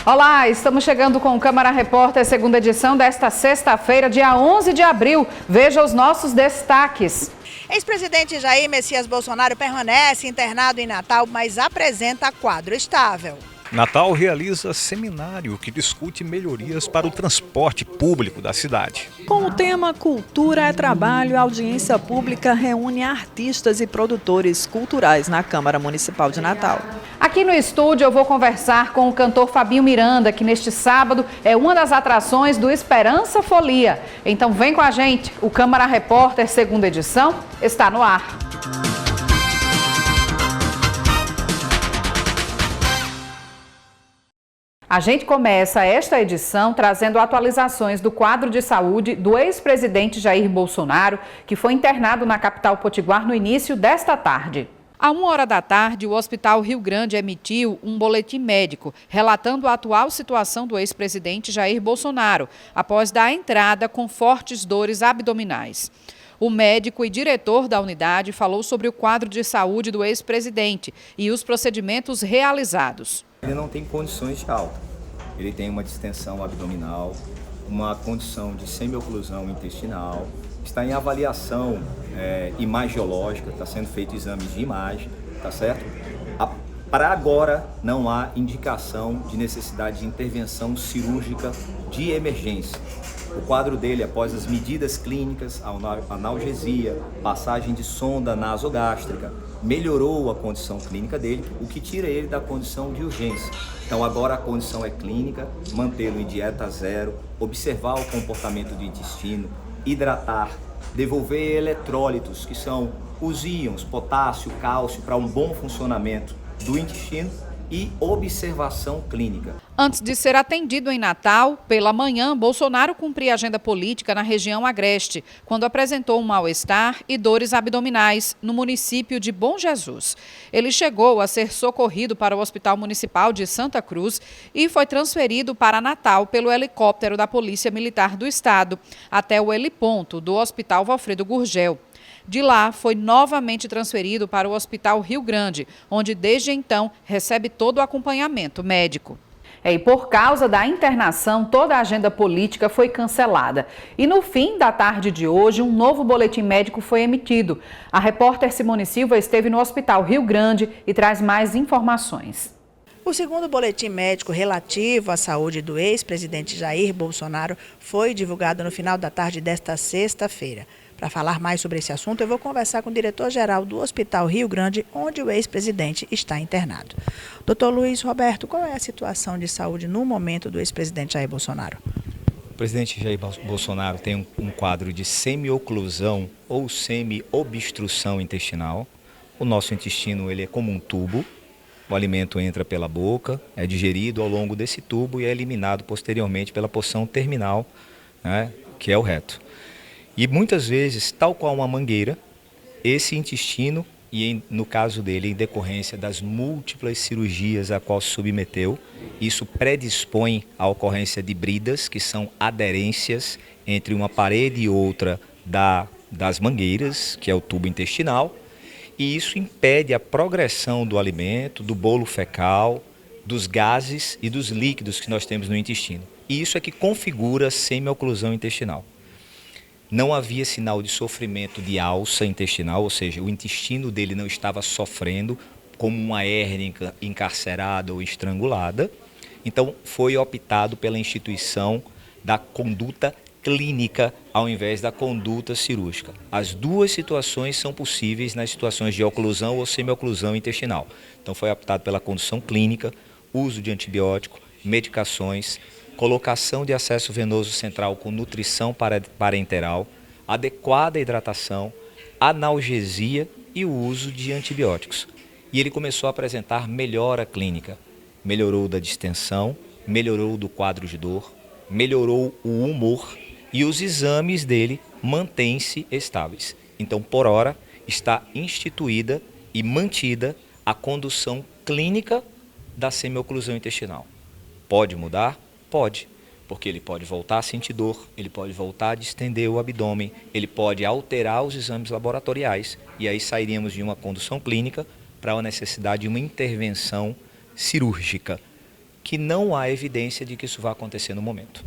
Olá, estamos chegando com o Câmara Repórter, segunda edição desta sexta-feira, dia 11 de abril. Veja os nossos destaques. Ex-presidente Jair Messias Bolsonaro permanece internado em Natal, mas apresenta quadro estável. Natal realiza seminário que discute melhorias para o transporte público da cidade. Com o tema Cultura é Trabalho, a audiência pública reúne artistas e produtores culturais na Câmara Municipal de Natal. Aqui no estúdio eu vou conversar com o cantor Fabinho Miranda, que neste sábado é uma das atrações do Esperança Folia. Então vem com a gente, o Câmara Repórter, segunda edição, está no ar. A gente começa esta edição trazendo atualizações do quadro de saúde do ex-presidente Jair Bolsonaro, que foi internado na capital potiguar no início desta tarde. À 1h da tarde, o Hospital Rio Grande emitiu um boletim médico relatando a atual situação do ex-presidente Jair Bolsonaro, após dar entrada com fortes dores abdominais. O médico e diretor da unidade falou sobre o quadro de saúde do ex-presidente e os procedimentos realizados. Ele não tem condições de alta, ele tem uma distensão abdominal, uma condição de semioclusão intestinal, está em avaliação imagiológica, está sendo feito exames de imagem, tá certo? Para agora não há indicação de necessidade de intervenção cirúrgica de emergência. O quadro dele, após as medidas clínicas, analgesia, passagem de sonda nasogástrica, melhorou a condição clínica dele, o que tira ele da condição de urgência. Então agora a condição é clínica, mantê-lo em dieta zero, observar o comportamento do intestino, hidratar, devolver eletrólitos, que são os íons, potássio, cálcio, para um bom funcionamento do intestino, e observação clínica. Antes de ser atendido em Natal, pela manhã, Bolsonaro cumpria agenda política na região agreste, quando apresentou um mal-estar e dores abdominais no município de Bom Jesus. Ele chegou a ser socorrido para o Hospital Municipal de Santa Cruz e foi transferido para Natal pelo helicóptero da Polícia Militar do Estado, até o heliponto do Hospital Valfredo Gurgel. De lá, foi novamente transferido para o Hospital Rio Grande, onde desde então recebe todo o acompanhamento médico. E por causa da internação, toda a agenda política foi cancelada. E no fim da tarde de hoje, um novo boletim médico foi emitido. A repórter Simone Silva esteve no Hospital Rio Grande e traz mais informações. O segundo boletim médico relativo à saúde do ex-presidente Jair Bolsonaro foi divulgado no final da tarde desta sexta-feira. Para falar mais sobre esse assunto, eu vou conversar com o diretor-geral do Hospital Rio Grande, onde o ex-presidente está internado. Dr. Luiz Roberto, qual é a situação de saúde no momento do ex-presidente Jair Bolsonaro? O presidente Jair Bolsonaro tem um quadro de semioclusão ou semi-obstrução intestinal. O nosso intestino ele é como um tubo. O alimento entra pela boca, é digerido ao longo desse tubo e é eliminado posteriormente pela porção terminal, né, que é o reto. E muitas vezes, tal qual uma mangueira, esse intestino, e no caso dele, em decorrência das múltiplas cirurgias a qual se submeteu, isso predispõe à ocorrência de bridas, que são aderências entre uma parede e outra das mangueiras, que é o tubo intestinal, e isso impede a progressão do alimento, do bolo fecal, dos gases e dos líquidos que nós temos no intestino. E isso é que configura a semioclusão intestinal. Não havia sinal de sofrimento de alça intestinal, ou seja, o intestino dele não estava sofrendo como uma hérnia encarcerada ou estrangulada. Então foi optado pela instituição da conduta clínica ao invés da conduta cirúrgica. As duas situações são possíveis nas situações de oclusão ou semioclusão intestinal. Então foi optado pela condução clínica, uso de antibiótico, medicações, colocação de acesso venoso central com nutrição parenteral, adequada hidratação, analgesia e o uso de antibióticos. E ele começou a apresentar melhora clínica. Melhorou da distensão, melhorou do quadro de dor, melhorou o humor e os exames dele mantêm-se estáveis. Então, por hora, está instituída e mantida a condução clínica da semioclusão intestinal. Pode mudar? Pode, porque ele pode voltar a sentir dor, ele pode voltar a distender o abdômen, ele pode alterar os exames laboratoriais e aí sairíamos de uma condução clínica para a necessidade de uma intervenção cirúrgica, que não há evidência de que isso vai acontecer no momento.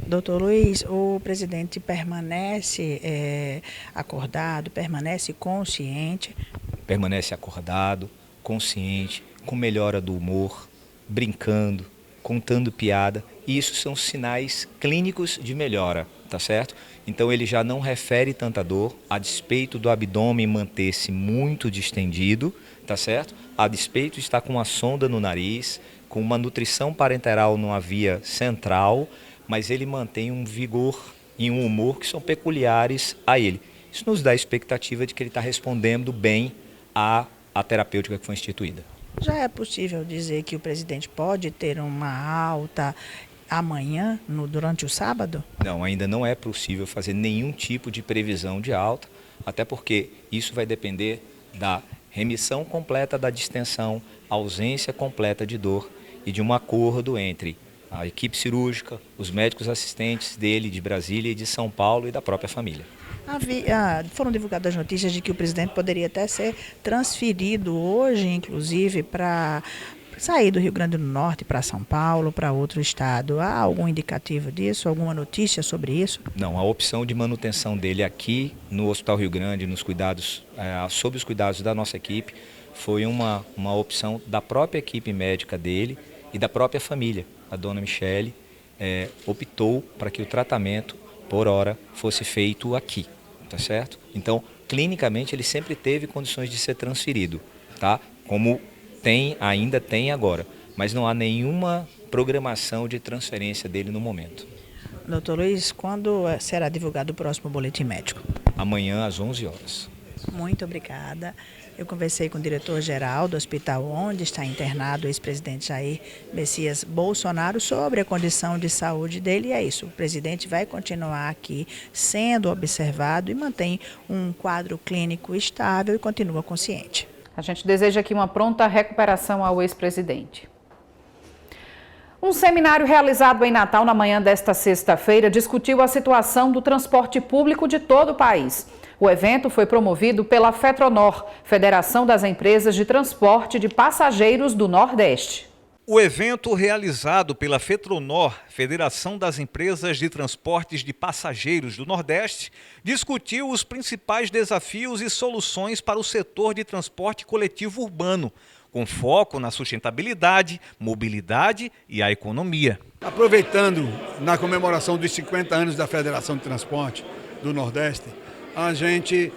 Doutor Luiz, o presidente permanece acordado, permanece consciente? Permanece acordado, consciente, com melhora do humor, brincando, contando piada. E isso são sinais clínicos de melhora, tá certo? Então ele já não refere tanta dor, a despeito do abdômen manter-se muito distendido, tá certo? A despeito de estar com uma sonda no nariz, com uma nutrição parenteral numa via central, mas ele mantém um vigor e um humor que são peculiares a ele. Isso nos dá a expectativa de que ele está respondendo bem à terapêutica que foi instituída. Já é possível dizer que o presidente pode ter uma alta amanhã, durante o sábado? Não, ainda não é possível fazer nenhum tipo de previsão de alta, até porque isso vai depender da remissão completa da distensão, ausência completa de dor e de um acordo entre a equipe cirúrgica, os médicos assistentes dele de Brasília e de São Paulo e da própria família. Foram divulgadas notícias de que o presidente poderia até ser transferido hoje, inclusive, para sair do Rio Grande do Norte para São Paulo, para outro estado. Há algum indicativo disso? Alguma notícia sobre isso? Não, a opção de manutenção dele aqui no Hospital Rio Grande, sob os cuidados da nossa equipe, foi uma opção da própria equipe médica dele e da própria família. A dona Michele optou para que o tratamento, por hora, fosse feito aqui, tá certo? Então, clinicamente, ele sempre teve condições de ser transferido, tá? Como ainda tem agora, mas não há nenhuma programação de transferência dele no momento. Doutor Luiz, quando será divulgado o próximo boletim médico? Amanhã, às 11 horas. Muito obrigada. Eu conversei com o diretor-geral do hospital onde está internado o ex-presidente Jair Messias Bolsonaro sobre a condição de saúde dele. E é isso, o presidente vai continuar aqui sendo observado e mantém um quadro clínico estável e continua consciente. A gente deseja aqui uma pronta recuperação ao ex-presidente. Um seminário realizado em Natal na manhã desta sexta-feira discutiu a situação do transporte público de todo o país. O evento foi promovido pela FETRONOR, Federação das Empresas de Transporte de Passageiros do Nordeste. O evento realizado pela FETRONOR, Federação das Empresas de Transportes de Passageiros do Nordeste, discutiu os principais desafios e soluções para o setor de transporte coletivo urbano, com foco na sustentabilidade, mobilidade e a economia. Aproveitando na comemoração dos 50 anos da Federação de Transporte do Nordeste, a gente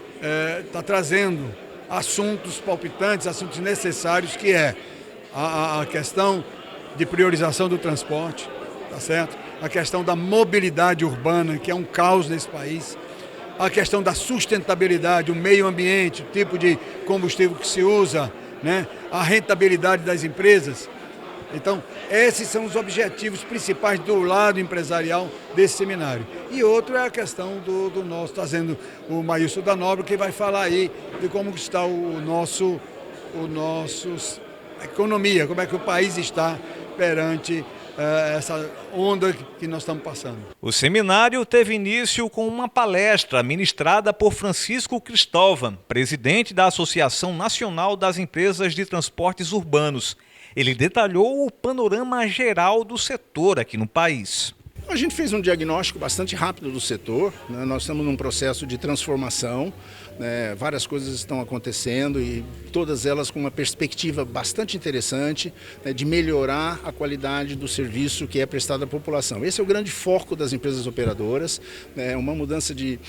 está trazendo assuntos palpitantes, assuntos necessários, que é a questão de priorização do transporte, tá certo? A questão da mobilidade urbana, que é um caos nesse país, a questão da sustentabilidade, o meio ambiente, o tipo de combustível que se usa, né? A rentabilidade das empresas. Então, esses são os objetivos principais do lado empresarial desse seminário. E outro é a questão do nosso, trazendo o Maílson da Nobre, que vai falar aí de como está o nosso economia, como é que o país está perante essa onda que nós estamos passando. O seminário teve início com uma palestra ministrada por Francisco Cristóvão, presidente da Associação Nacional das Empresas de Transportes Urbanos. Ele detalhou o panorama geral do setor aqui no país. A gente fez um diagnóstico bastante rápido do setor, né? Nós estamos num processo de transformação, né? Várias coisas estão acontecendo e todas elas com uma perspectiva bastante interessante, né? De melhorar a qualidade do serviço que é prestado à população. Esse é o grande foco das empresas operadoras, né? Uma mudança de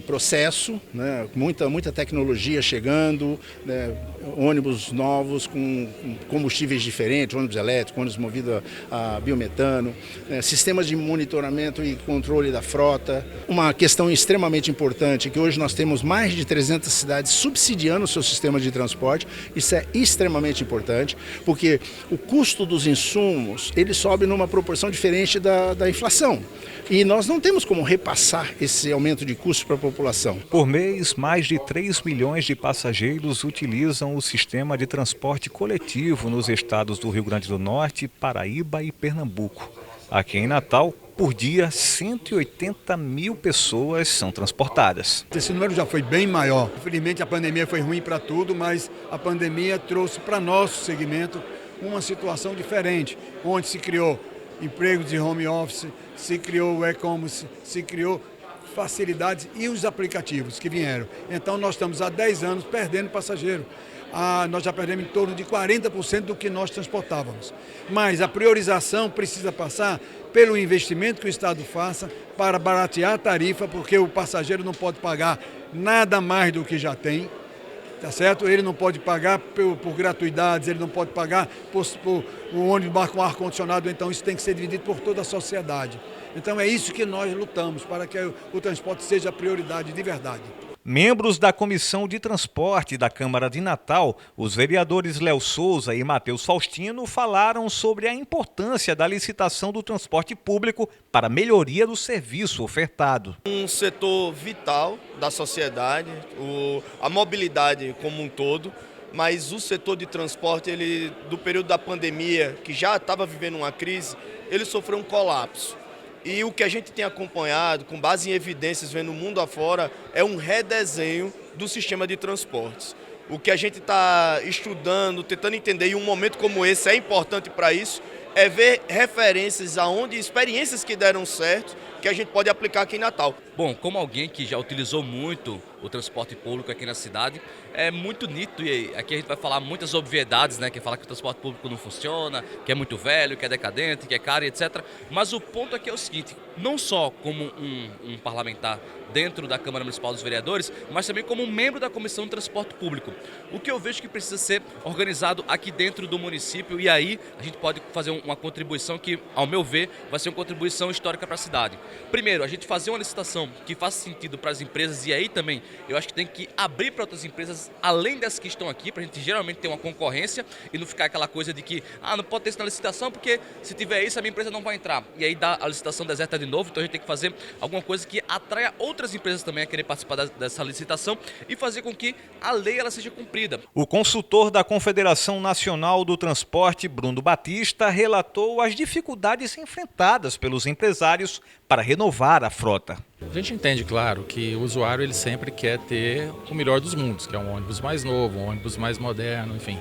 processo, né? Muita tecnologia chegando, né? Ônibus novos com combustíveis diferentes, ônibus elétrico, ônibus movido a biometano, né? Sistemas de monitoramento e controle da frota. Uma questão extremamente importante é que hoje nós temos mais de 300 cidades subsidiando o seu sistema de transporte. Isso é extremamente importante, porque o custo dos insumos ele sobe numa proporção diferente da inflação. E nós não temos como repassar esse aumento de custo para a população. Por mês, mais de 3 milhões de passageiros utilizam o sistema de transporte coletivo nos estados do Rio Grande do Norte, Paraíba e Pernambuco. Aqui em Natal, por dia, 180 mil pessoas são transportadas. Esse número já foi bem maior. Infelizmente, a pandemia foi ruim para tudo, mas a pandemia trouxe para nosso segmento uma situação diferente, onde se criou empregos de home office, se criou o e-commerce, se criou facilidades e os aplicativos que vieram. Então nós estamos há 10 anos perdendo passageiro. Nós já perdemos em torno de 40% do que nós transportávamos. Mas a priorização precisa passar pelo investimento que o Estado faça para baratear a tarifa, porque o passageiro não pode pagar nada mais do que já tem, tá certo? Ele não pode pagar por gratuidades, ele não pode pagar por um ônibus com ar-condicionado, então isso tem que ser dividido por toda a sociedade. Então é isso que nós lutamos, para que o transporte seja a prioridade de verdade. Membros da Comissão de Transporte da Câmara de Natal, os vereadores Léo Souza e Matheus Faustino, falaram sobre a importância da licitação do transporte público para a melhoria do serviço ofertado. Um setor vital da sociedade, a mobilidade como um todo, mas o setor de transporte, do período da pandemia, que já estava vivendo uma crise, ele sofreu um colapso. E o que a gente tem acompanhado, com base em evidências, vendo o mundo afora, é um redesenho do sistema de transportes. O que a gente está estudando, tentando entender, e um momento como esse é importante para isso, é ver referências aonde, experiências que deram certo, que a gente pode aplicar aqui em Natal. Bom, como alguém que já utilizou muito o transporte público aqui na cidade, é muito nítido, e aqui a gente vai falar muitas obviedades, né, que fala que o transporte público não funciona, que é muito velho, que é decadente, que é caro, etc. Mas o ponto aqui é o seguinte, não só como um parlamentar dentro da Câmara Municipal dos Vereadores, mas também como um membro da Comissão de Transporte Público. O que eu vejo que precisa ser organizado aqui dentro do município, e aí a gente pode fazer uma contribuição que, ao meu ver, vai ser uma contribuição histórica para a cidade. Primeiro, a gente fazer uma licitação que faça sentido para as empresas, e aí também eu acho que tem que abrir para outras empresas, além das que estão aqui, para a gente geralmente ter uma concorrência e não ficar aquela coisa de que, não pode ter isso na licitação, porque se tiver isso a minha empresa não vai entrar. E aí dá a licitação deserta de novo, então a gente tem que fazer alguma coisa que atraia outras empresas também a querer participar dessa licitação e fazer com que a lei ela seja cumprida. O consultor da Confederação Nacional do Transporte, Bruno Batista, relatou as dificuldades enfrentadas pelos empresários para renovar a frota. A gente entende, claro, que o usuário ele sempre quer ter o melhor dos mundos, que é um ônibus mais novo, um ônibus mais moderno, enfim,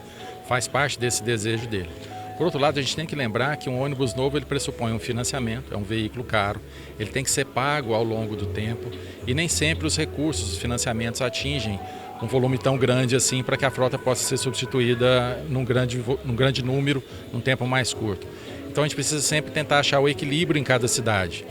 faz parte desse desejo dele. Por outro lado, a gente tem que lembrar que um ônibus novo ele pressupõe um financiamento, é um veículo caro, ele tem que ser pago ao longo do tempo e nem sempre os recursos, os financiamentos atingem um volume tão grande assim para que a frota possa ser substituída num grande número, num tempo mais curto. Então a gente precisa sempre tentar achar o equilíbrio em cada cidade,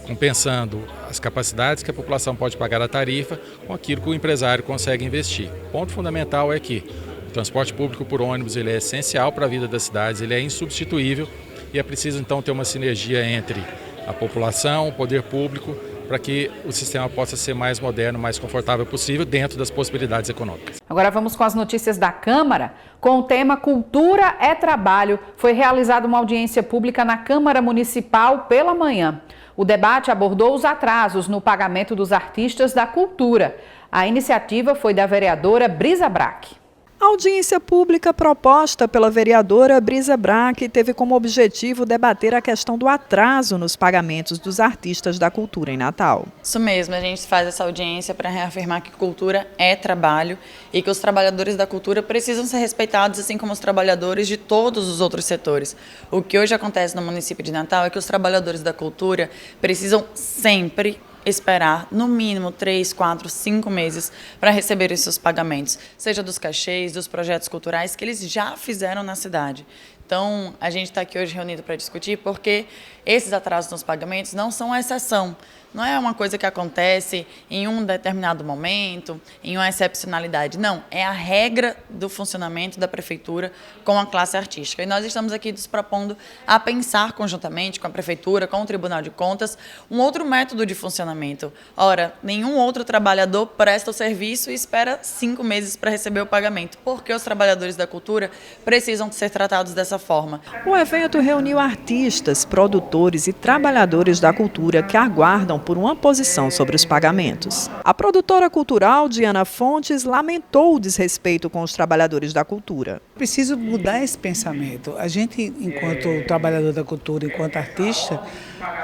compensando as capacidades que a população pode pagar a tarifa com aquilo que o empresário consegue investir. O ponto fundamental é que o transporte público por ônibus ele é essencial para a vida das cidades, ele é insubstituível e é preciso então ter uma sinergia entre a população, o poder público, para que o sistema possa ser mais moderno, mais confortável possível dentro das possibilidades econômicas. Agora vamos com as notícias da Câmara. Com o tema Cultura é Trabalho, foi realizada uma audiência pública na Câmara Municipal pela manhã. O debate abordou os atrasos no pagamento dos artistas da cultura. A iniciativa foi da vereadora Brisa Braque. A audiência pública proposta pela vereadora Brisa Braque teve como objetivo debater a questão do atraso nos pagamentos dos artistas da cultura em Natal. Isso mesmo, a gente faz essa audiência para reafirmar que cultura é trabalho e que os trabalhadores da cultura precisam ser respeitados, assim como os trabalhadores de todos os outros setores. O que hoje acontece no município de Natal é que os trabalhadores da cultura precisam sempre esperar no mínimo 3, 4, 5 meses para receber os seus pagamentos, seja dos cachês, dos projetos culturais que eles já fizeram na cidade. Então, a gente está aqui hoje reunido para discutir porque esses atrasos nos pagamentos não são a exceção. Não é uma coisa que acontece em um determinado momento, em uma excepcionalidade. Não, é a regra do funcionamento da prefeitura com a classe artística. E nós estamos aqui nos propondo a pensar conjuntamente com a prefeitura, com o Tribunal de Contas, um outro método de funcionamento. Ora, nenhum outro trabalhador presta o serviço e espera 5 meses para receber o pagamento, porque os trabalhadores da cultura precisam ser tratados dessa forma. O evento reuniu artistas, produtores e trabalhadores da cultura que aguardam por uma posição sobre os pagamentos. A produtora cultural Diana Fontes lamentou o desrespeito com os trabalhadores da cultura. Preciso mudar esse pensamento. A gente, enquanto trabalhador da cultura, enquanto artista,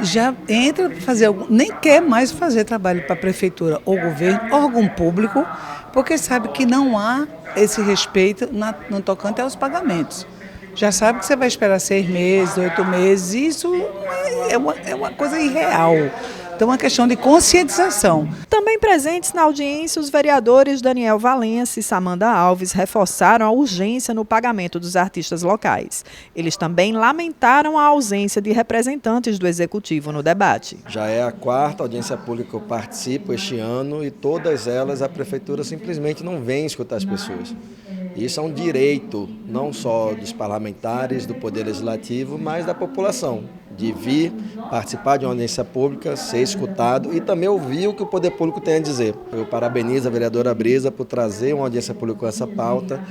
já entra para fazer algo, nem quer mais fazer trabalho para a prefeitura ou governo, órgão público, porque sabe que não há esse respeito no tocante aos pagamentos. já sabe que você vai esperar 6 meses, 8 meses, isso é uma coisa irreal. Então, é uma questão de conscientização. Também presentes na audiência, os vereadores Daniel Valença e Samanda Alves reforçaram a urgência no pagamento dos artistas locais. Eles também lamentaram a ausência de representantes do Executivo no debate. Já é a 4ª audiência pública que eu participo este ano e todas elas a Prefeitura simplesmente não vem escutar as pessoas. Isso é um direito não só dos parlamentares, do Poder Legislativo, mas da população, de vir participar de uma audiência pública, ser escutado e também ouvir o que o Poder Público tem a dizer. Eu parabenizo a vereadora Brisa por trazer uma audiência pública com essa pauta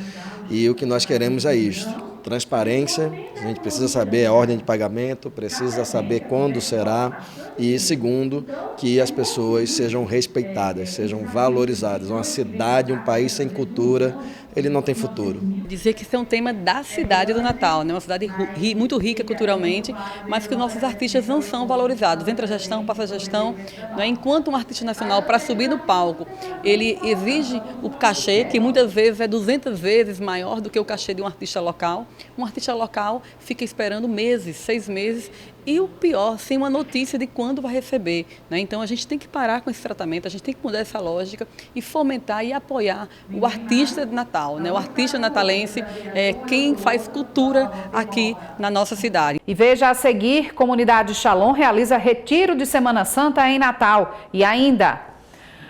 e o que nós queremos é isto. Transparência, a gente precisa saber a ordem de pagamento, precisa saber quando será e, segundo, que as pessoas sejam respeitadas, sejam valorizadas. Uma cidade, um país sem cultura, ele não tem futuro. Dizer que isso é um tema da cidade do Natal, né? Uma cidade muito rica culturalmente, mas que os nossos artistas não são valorizados. Entra a gestão, passa a gestão. Né? Enquanto um artista nacional, para subir no palco, ele exige o cachê, que muitas vezes é 200 vezes maior do que o cachê de um artista local. Um artista local fica esperando meses, 6 meses, e o pior, sem uma notícia de quando vai receber. Né? Então a gente tem que parar com esse tratamento, a gente tem que mudar essa lógica e fomentar e apoiar o artista de Natal. Né? O artista natalense é quem faz cultura aqui na nossa cidade. E veja a seguir, Comunidade Shalom realiza retiro de Semana Santa em Natal. E ainda,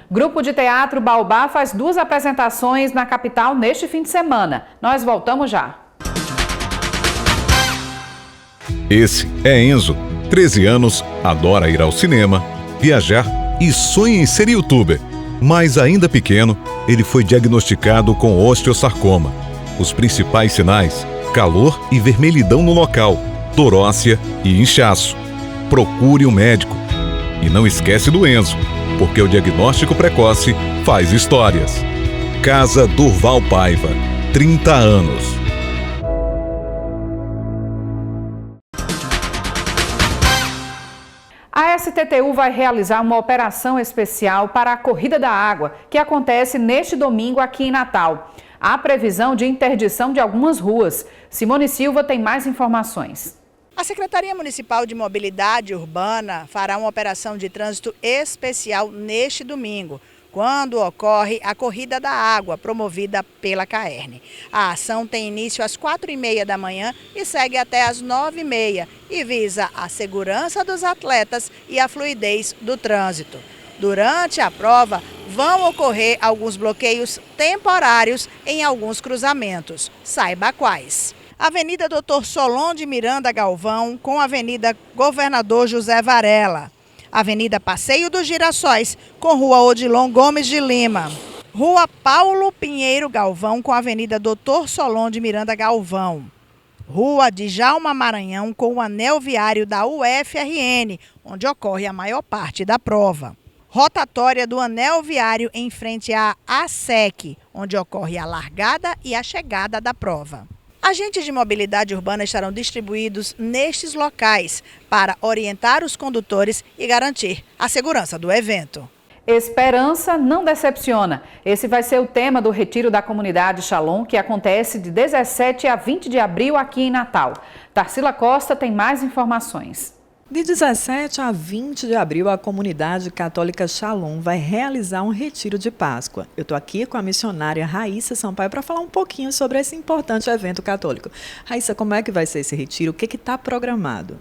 Grupo de Teatro Baobá faz 2 apresentações na capital neste fim de semana. Nós voltamos já. Esse é Enzo, 13 anos, adora ir ao cinema, viajar e sonha em ser youtuber. Mas ainda pequeno, ele foi diagnosticado com osteosarcoma. Os principais sinais: calor e vermelhidão no local, torócia e inchaço. Procure um médico. E não esquece do Enzo, porque o diagnóstico precoce faz histórias. Casa Durval Paiva, 30 anos. A STTU vai realizar uma operação especial para a Corrida da Água, que acontece neste domingo aqui em Natal. Há previsão de interdição de algumas ruas. Simone Silva tem mais informações. A Secretaria Municipal de Mobilidade Urbana fará uma operação de trânsito especial neste domingo, quando ocorre a Corrida da Água, promovida pela CAERN. A ação tem início às 4h30 da manhã e segue até às 9h30 e visa a segurança dos atletas e a fluidez do trânsito. Durante a prova, vão ocorrer alguns bloqueios temporários em alguns cruzamentos. Saiba quais. Avenida Dr. Solon de Miranda Galvão com a Avenida Governador José Varela. Avenida Passeio dos Girassóis, com Rua Odilon Gomes de Lima. Rua Paulo Pinheiro Galvão, com a Avenida Dr. Solon de Miranda Galvão. Rua Djalma Maranhão, com o anel viário da UFRN, onde ocorre a maior parte da prova. Rotatória do anel viário em frente à ASEC, onde ocorre a largada e a chegada da prova. Agentes de mobilidade urbana estarão distribuídos nestes locais para orientar os condutores e garantir a segurança do evento. Esperança não decepciona. Esse vai ser o tema do retiro da Comunidade Shalom, que acontece de 17 a 20 de abril aqui em Natal. Tarsila Costa tem mais informações. De 17 a 20 de abril, a Comunidade Católica Shalom vai realizar um retiro de Páscoa. Eu estou aqui com a missionária Raíssa Sampaio para falar um pouquinho sobre esse importante evento católico. Raíssa, como é que vai ser esse retiro? O que está programado?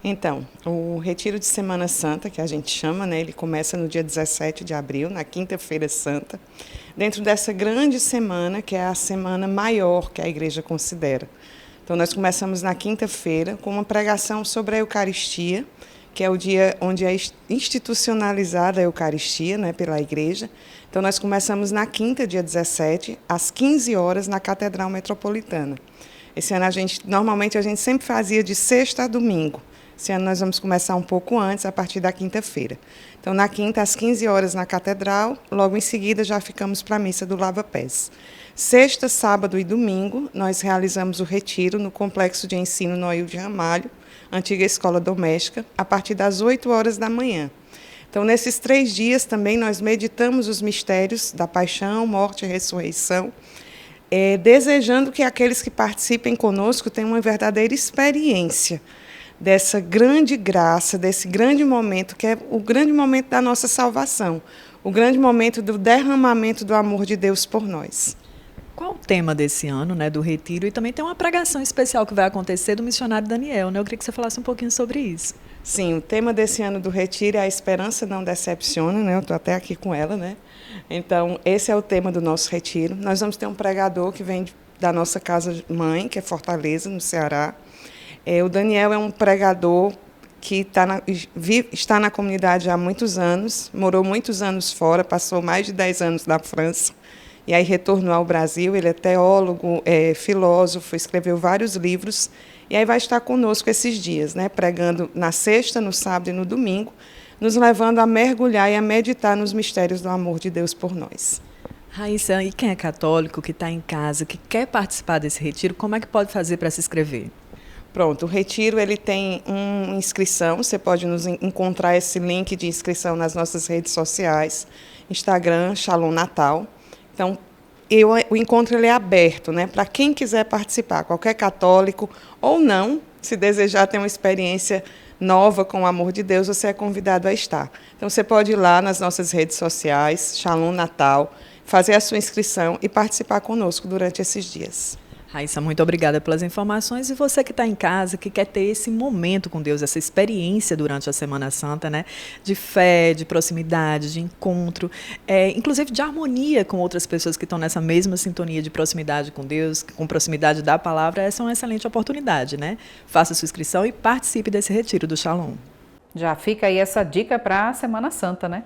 Então, o retiro de Semana Santa, que a gente chama, né, ele começa no dia 17 de abril, na Quinta-feira Santa, dentro dessa grande semana, que é a semana maior que a Igreja considera. Então, nós começamos na quinta-feira com uma pregação sobre a Eucaristia, que é o dia onde é institucionalizada a Eucaristia, né, pela Igreja. Então, nós começamos na quinta, dia 17, às 15 horas, na Catedral Metropolitana. Esse ano, normalmente, a gente sempre fazia de sexta a domingo. Esse ano, nós vamos começar um pouco antes, a partir da quinta-feira. Então, na quinta, às 15 horas, na Catedral, logo em seguida, já ficamos para a missa do Lava Pés. Sexta, sábado e domingo, nós realizamos o retiro no Complexo de Ensino Noil de Ramalho, antiga escola doméstica, a partir das 8 horas da manhã. Então, nesses 3 dias também nós meditamos os mistérios da paixão, morte e ressurreição, desejando que aqueles que participem conosco tenham uma verdadeira experiência dessa grande graça, desse grande momento, que é o grande momento da nossa salvação, o grande momento do derramamento do amor de Deus por nós. Qual o tema desse ano, né, do retiro? E também tem uma pregação especial que vai acontecer do missionário Daniel, né? Eu queria que você falasse um pouquinho sobre isso. Sim, o tema desse ano do retiro é a esperança não decepciona, né? Eu estou até aqui com ela, né? Então, esse é o tema do nosso retiro. Nós vamos ter um pregador que vem da nossa casa-mãe, que é Fortaleza, no Ceará. O Daniel é um pregador que está na comunidade há muitos anos, morou muitos anos fora, passou mais de 10 anos na França, e aí retornou ao Brasil. Ele é teólogo, filósofo, escreveu vários livros, e aí vai estar conosco esses dias, né, pregando na sexta, no sábado e no domingo, nos levando a mergulhar e a meditar nos mistérios do amor de Deus por nós. Raíssa, e quem é católico, que está em casa, que quer participar desse retiro, como é que pode fazer para se inscrever? Pronto, o retiro ele tem uma inscrição, você pode nos encontrar esse link de inscrição nas nossas redes sociais, Instagram, Shalom Natal. Então, o encontro ele é aberto, né, para quem quiser participar, qualquer católico ou não, se desejar ter uma experiência nova com o amor de Deus, você é convidado a estar. Então, você pode ir lá nas nossas redes sociais, Shalom Natal, fazer a sua inscrição e participar conosco durante esses dias. Raíssa, muito obrigada pelas informações. E você que está em casa, que quer ter esse momento com Deus, essa experiência durante a Semana Santa, né, de fé, de proximidade, de encontro, inclusive de harmonia com outras pessoas que estão nessa mesma sintonia de proximidade com Deus, com proximidade da palavra, essa é uma excelente oportunidade, né? Faça sua inscrição e participe desse retiro do Shalom. Já fica aí essa dica para a Semana Santa, né?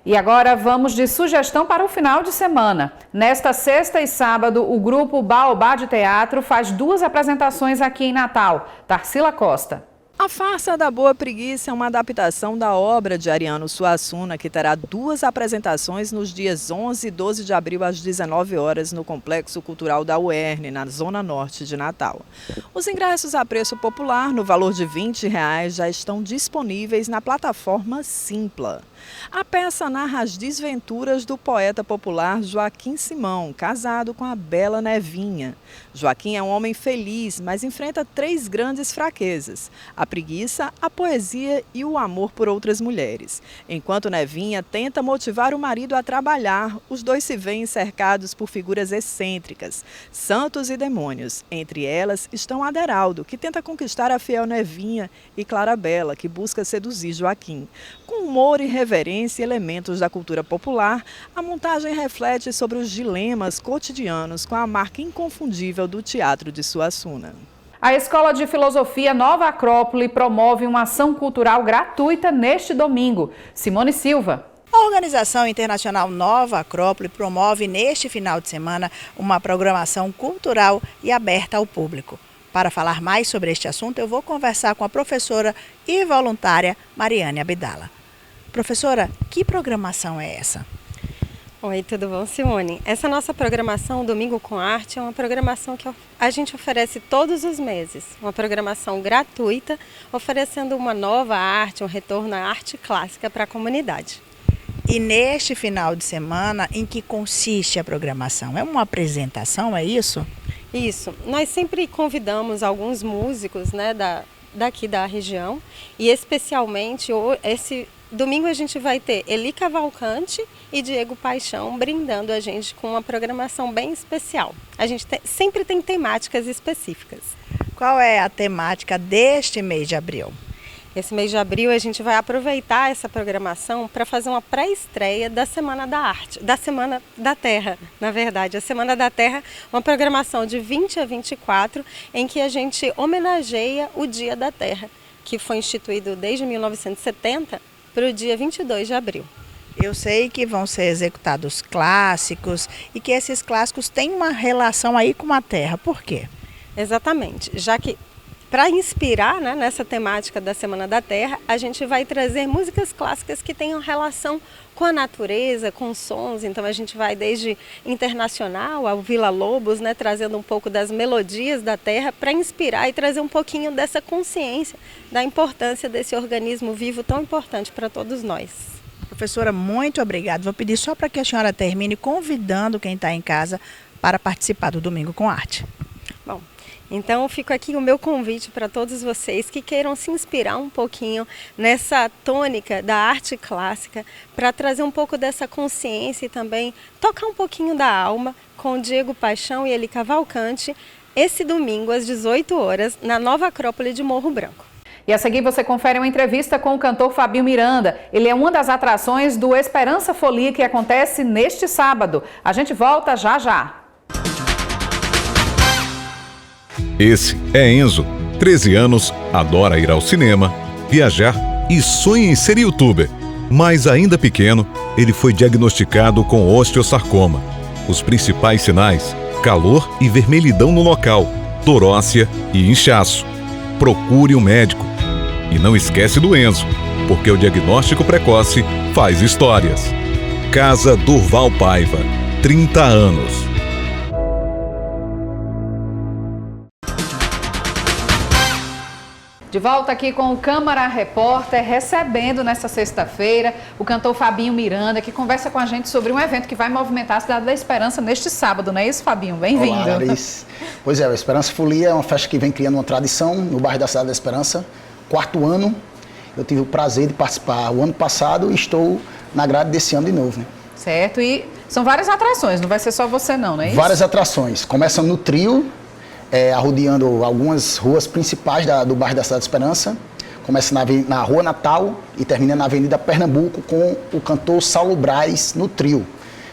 E agora vamos de sugestão para o final de semana. Nesta sexta e sábado, o grupo Baobá de Teatro faz 2 apresentações aqui em Natal. Tarsila Costa. A Farsa da Boa Preguiça é uma adaptação da obra de Ariano Suassuna, que terá 2 apresentações nos dias 11 e 12 de abril, às 19 horas, no Complexo Cultural da UERN, na Zona Norte de Natal. Os ingressos a preço popular, no valor de R$20, já estão disponíveis na plataforma Simpla. A peça narra as desventuras do poeta popular Joaquim Simão, casado com a bela Nevinha. Joaquim é um homem feliz, mas enfrenta 3 grandes fraquezas: a preguiça, a poesia e o amor por outras mulheres. Enquanto Nevinha tenta motivar o marido a trabalhar, os dois se veem cercados por figuras excêntricas, santos e demônios. Entre elas estão Aderaldo, que tenta conquistar a fiel Nevinha, e Clarabella, que busca seduzir Joaquim. Com humor e reverência e elementos da cultura popular, a montagem reflete sobre os dilemas cotidianos com a marca inconfundível do Teatro de Suassuna. A Escola de Filosofia Nova Acrópole promove uma ação cultural gratuita neste domingo. Simone Silva. A Organização Internacional Nova Acrópole promove neste final de semana uma programação cultural e aberta ao público. Para falar mais sobre este assunto, eu vou conversar com a professora e voluntária Mariane Abdala. Professora, que programação é essa? Oi, tudo bom, Simone? Essa nossa programação, Domingo com Arte, é uma programação que a gente oferece todos os meses. Uma programação gratuita, oferecendo uma nova arte, um retorno à arte clássica para a comunidade. E neste final de semana, em que consiste a programação? É uma apresentação, é isso? Isso. Nós sempre convidamos alguns músicos, né, daqui da região, e especialmente esse domingo a gente vai ter Eli Cavalcante e Diego Paixão brindando a gente com uma programação bem especial. A gente sempre tem temáticas específicas. Qual é a temática deste mês de abril? Esse mês de abril a gente vai aproveitar essa programação para fazer uma pré-estreia da Semana da Arte, da Semana da Terra, na verdade. A Semana da Terra, uma programação de 20 a 24, em que a gente homenageia o Dia da Terra, que foi instituído desde 1970 para o dia 22 de abril. Eu sei que vão ser executados clássicos e que esses clássicos têm uma relação aí com a terra. Por quê? Exatamente, já que para inspirar, né, nessa temática da Semana da Terra, a gente vai trazer músicas clássicas que tenham relação com a natureza, com sons. Então a gente vai desde internacional ao Vila Lobos, né, trazendo um pouco das melodias da terra para inspirar e trazer um pouquinho dessa consciência da importância desse organismo vivo tão importante para todos nós. Professora, muito obrigada. Vou pedir só para que a senhora termine convidando quem está em casa para participar do Domingo com Arte. Bom, então fico aqui o meu convite para todos vocês que queiram se inspirar um pouquinho nessa tônica da arte clássica para trazer um pouco dessa consciência e também tocar um pouquinho da alma com Diego Paixão e Eli Cavalcante esse domingo às 18 horas na Nova Acrópole de Morro Branco. E a seguir você confere uma entrevista com o cantor Fabinho Miranda. Ele é uma das atrações do Esperança Folia que acontece neste sábado. A gente volta já já. Esse é Enzo, 13 anos, adora ir ao cinema, viajar e sonha em ser youtuber. Mas ainda pequeno, ele foi diagnosticado com osteosarcoma. Os principais sinais: calor e vermelhidão no local, torócia e inchaço. Procure um médico. E não esquece do Enzo, porque o diagnóstico precoce faz histórias. Casa Durval Paiva, 30 anos. De volta aqui com o Câmara Repórter, recebendo nesta sexta-feira o cantor Fabinho Miranda, que conversa com a gente sobre um evento que vai movimentar a Cidade da Esperança neste sábado, não é isso, Fabinho? Bem-vindo. Olá, Larissa. Pois é, a Esperança Folia é uma festa que vem criando uma tradição no bairro da Cidade da Esperança. 4º ano, eu tive o prazer de participar o ano passado e estou na grade desse ano de novo, né? Certo, e são várias atrações, não vai ser só você não é isso? Várias atrações, começam no trio, arrodeando algumas ruas principais do bairro da Cidade da Esperança. Começa na Rua Natal e termina na Avenida Pernambuco com o cantor Saulo Braz no trio.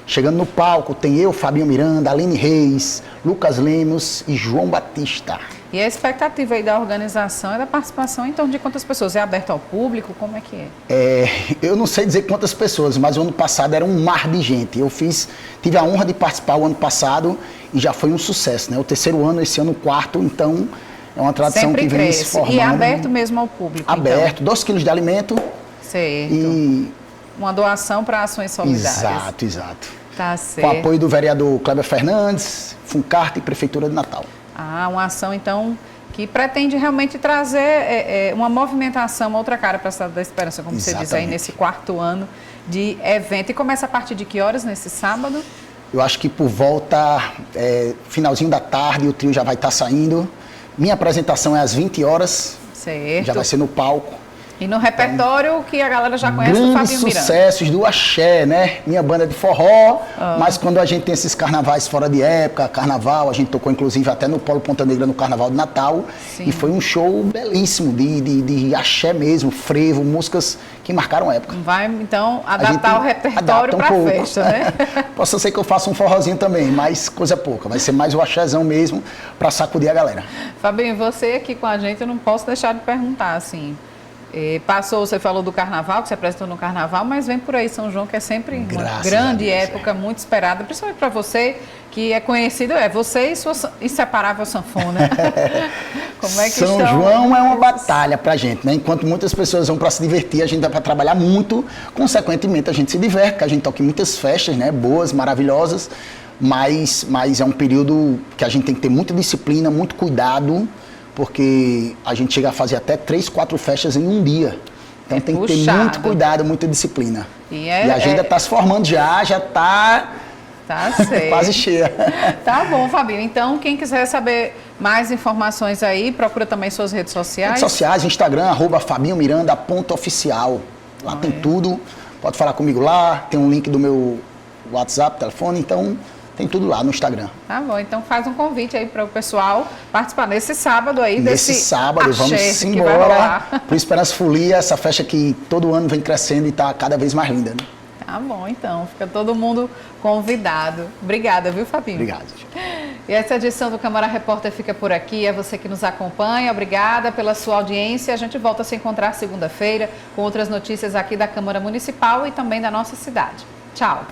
Chegando no palco tem eu, Fabinho Miranda, Aline Reis, Lucas Lemos e João Batista. E a expectativa aí da organização e da participação em torno de quantas pessoas? É aberto ao público? Como é que é? Eu não sei dizer quantas pessoas, mas o ano passado era um mar de gente. Tive a honra de participar o ano passado e já foi um sucesso, né? O 3º ano, esse ano o 4º, então é uma tradição sempre que vem cresce. se formando. E é aberto mesmo ao público? Aberto, então. 2 quilos de alimento. Certo. E... uma doação para ações solidárias. Exato. Tá certo. Com apoio do vereador Cléber Fernandes, Funcarte e Prefeitura de Natal. Uma ação, então, que pretende realmente trazer uma movimentação, outra cara para a Cidade da Esperança, como Exatamente. Você diz aí, nesse 4º ano de evento. E começa a partir de que horas nesse sábado? Eu acho que por volta, finalzinho da tarde, o trio já vai estar saindo. Minha apresentação é às 20 horas. Certo. Já vai ser no palco. E no repertório que a galera já conhece do Fabinho Miranda. Sucessos do axé, né? Minha banda de forró, mas quando a gente tem esses carnavais fora de época, carnaval, a gente tocou inclusive até no Polo Ponta Negra no Carnaval de Natal. Sim. E foi um show belíssimo de axé mesmo, frevo, músicas que marcaram a época. Vai então adaptar o repertório para a festa, né? Posso ser que eu faça um forrozinho também, mas coisa pouca. Vai ser mais o axézão mesmo para sacudir a galera. Fabinho, você aqui com a gente, eu não posso deixar de perguntar, assim... você falou do Carnaval, que você apresentou no Carnaval, mas vem por aí São João, que é sempre uma grande época, muito esperada, principalmente para você, que é conhecido, você e sua inseparável sanfona. Como é que São João é uma batalha pra gente, né? Enquanto muitas pessoas vão para se divertir, a gente vai para trabalhar muito, consequentemente a gente se diverte, porque a gente toca em muitas festas, né? Boas, maravilhosas, mas é um período que a gente tem que ter muita disciplina, muito cuidado, porque a gente chega a fazer até 3, 4 festas em um dia. Então tem que ter muito cuidado, muita disciplina. E a agenda está se formando já está quase cheia. Tá bom, Fabinho. Então, quem quiser saber mais informações aí, procura também suas redes sociais. Redes sociais, Instagram, @fabinhomiranda.oficial. Lá tem tudo. Pode falar comigo lá, tem um link do meu WhatsApp, telefone, então... tem tudo lá no Instagram. Tá bom, então faz um convite aí para o pessoal participar nesse sábado aí nesse sábado, vamos embora para o Esperança Folia, essa festa que todo ano vem crescendo e está cada vez mais linda, né? Tá bom, então, fica todo mundo convidado. Obrigada, viu, Fabinho? Obrigado. E essa edição do Câmara Repórter fica por aqui, é você que nos acompanha, obrigada pela sua audiência. A gente volta a se encontrar segunda-feira com outras notícias aqui da Câmara Municipal e também da nossa cidade. Tchau.